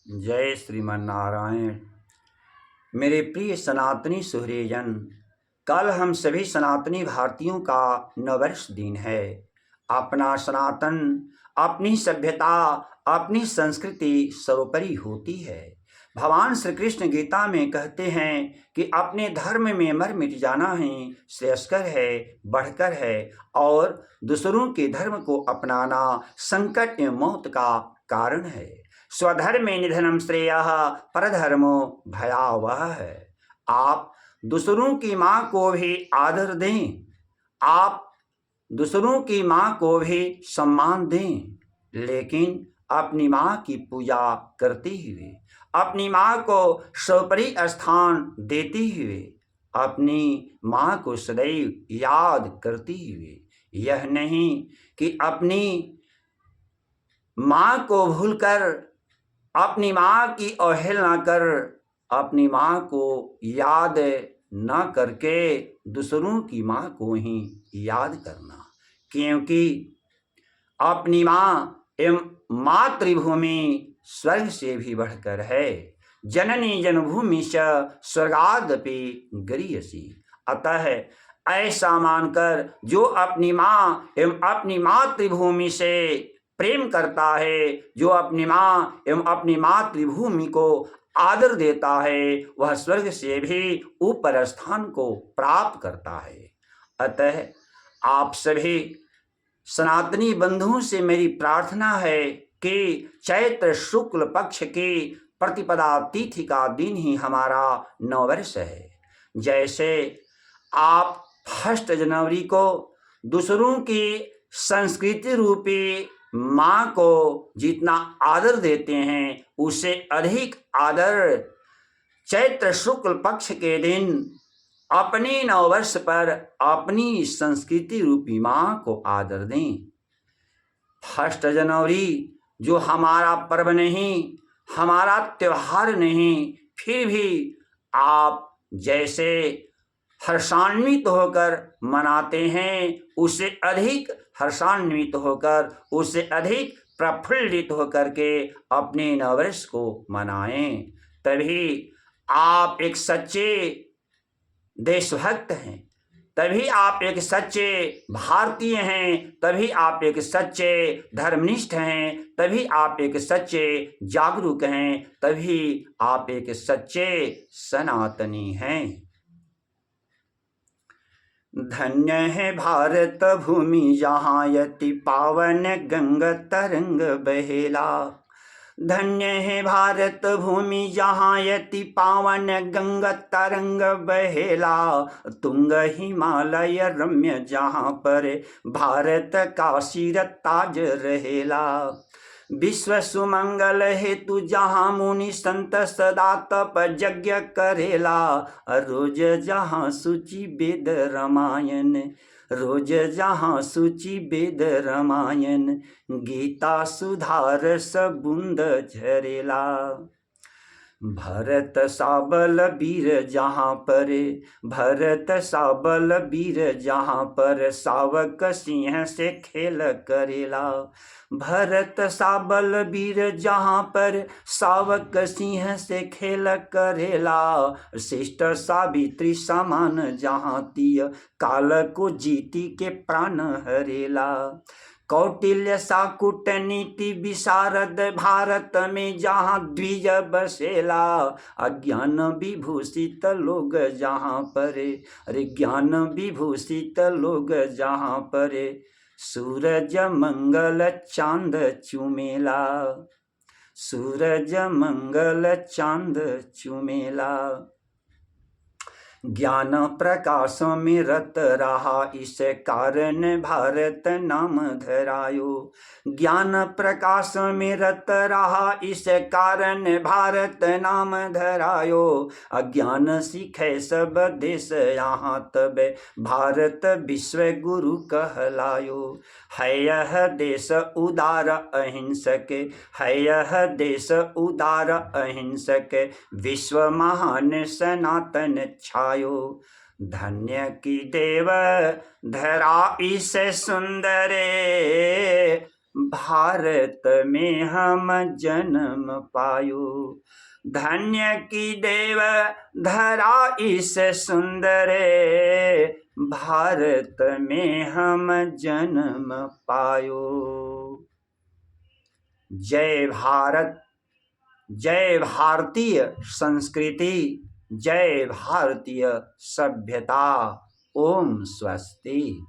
जय श्रीमन नारायण। मेरे प्रिय सनातनी सुहृदजन, कल हम सभी सनातनी भारतीयों का नववर्ष दिन है। अपना सनातन, अपनी सभ्यता, अपनी संस्कृति सर्वोपरि होती है। भगवान श्री कृष्ण गीता में कहते हैं कि अपने धर्म में मर मिट जाना ही श्रेयस्कर है, बढ़कर है, और दूसरों के धर्म को अपनाना संकट एवं मौत का कारण है। स्वधर्मे निधनम श्रेयः परधर्मो भयावह है। आप दूसरों की माँ को भी आदर दें, आप दूसरों की माँ को भी सम्मान दें, लेकिन अपनी माँ की पूजा करते हुए, अपनी माँ को सर्वोपरि स्थान देते हुए, अपनी माँ को सदैव याद करते हुए, यह नहीं कि अपनी माँ को भूलकर, अपनी माँ की अवहेलना कर, अपनी माँ को याद न करके दूसरों की माँ को ही याद करना, क्योंकि अपनी माँ एवं मातृभूमि स्वर्ग से भी बढ़कर है। जननी जन्मभूमि च स्वर्गादपि गरीयसी। अतः ऐसा मानकर जो अपनी माँ एवं अपनी मातृभूमि से प्रेम करता है, जो अपनी माँ एवं अपनी मातृभूमि को आदर देता है, वह स्वर्ग से भी ऊपर स्थान को प्राप्त करता है। अतः आप सभी सनातनी बंधुओं से मेरी प्रार्थना है कि चैत्र शुक्ल पक्ष की प्रतिपदा तिथि का दिन ही हमारा नववर्ष है। जैसे आप 1 जनवरी को दूसरों की संस्कृति रूपी माँ को जितना आदर देते हैं, उससे अधिक आदर चैत्र शुक्ल पक्ष के दिन अपने नववर्ष पर अपनी संस्कृति रूपी माँ को आदर दें। 1 जनवरी जो हमारा पर्व नहीं, हमारा त्योहार नहीं, फिर भी आप जैसे हर्षान्वित होकर मनाते हैं, उससे अधिक हर्षान्वित होकर, उससे अधिक प्रफुल्लित होकर के अपने नववर्ष को मनाएं। तभी आप एक सच्चे देशभक्त हैं, तभी आप एक सच्चे भारतीय हैं, तभी आप एक सच्चे धर्मनिष्ठ हैं, तभी आप एक सच्चे जागरूक हैं, तभी आप एक सच्चे सनातनी हैं। धन्य है भारत भूमि जहाँ यति पावन गंगा तरंग बहेला। धन्य है भारत भूमि जहाँ यति पावन गंगा तरंग बहेला। तुंग हिमालय रम्य जहाँ पर भारत का सिर ताज रहेला। विश्व सुमंगल हेतु जहाँ मुनि संत सदा तप यज्ञ करेला। रोज जहाँ सूचि वेद रामायण, रोज जहाँ सूचि वेद रामायण, गीता सुधार सबुंद झरेला। भरत साबल वीर जहाँ पर, भरत साबल वीर जहाँ पर, सावक सिंह से खेल करेला। भरत साबल वीर जहाँ पर, सावक सिंह से खेल करेला। शिष्ट सावित्री समान जहाँ तिय, काल को जीती के प्राण हरेला। कौटिल्य सा कूटनीति विशारद भारत में जहाँ द्विज बसेला। अज्ञान विभूषित लोग जहाँ पर, अरे ज्ञान विभूषित लोग जहाँ पर, सूरज मंगल चांद चुमेला। सूरज मंगल चांद चुमेला। ज्ञान प्रकाश में रत रहा, इस कारण भारत नाम धरायो। ज्ञान प्रकाश में रत रहा, इस कारण भारत नाम धरायो। अज्ञान सीखे सब देश यहाँ, तब भारत विश्व गुरु कहलायो। है यह देश उदार अहिंसक, है यह देश उदार अहिंसक, विश्व महान सनातन छायो। धन्य की देव धरा इस सुंदरे, भारत में हम जन्म पायो। धन्य की देव धरा इस सुंदर भारत में हम जन्म पायो। जय भारत, जय भारतीय संस्कृति, जय भारतीय सभ्यता। ओम स्वस्ति।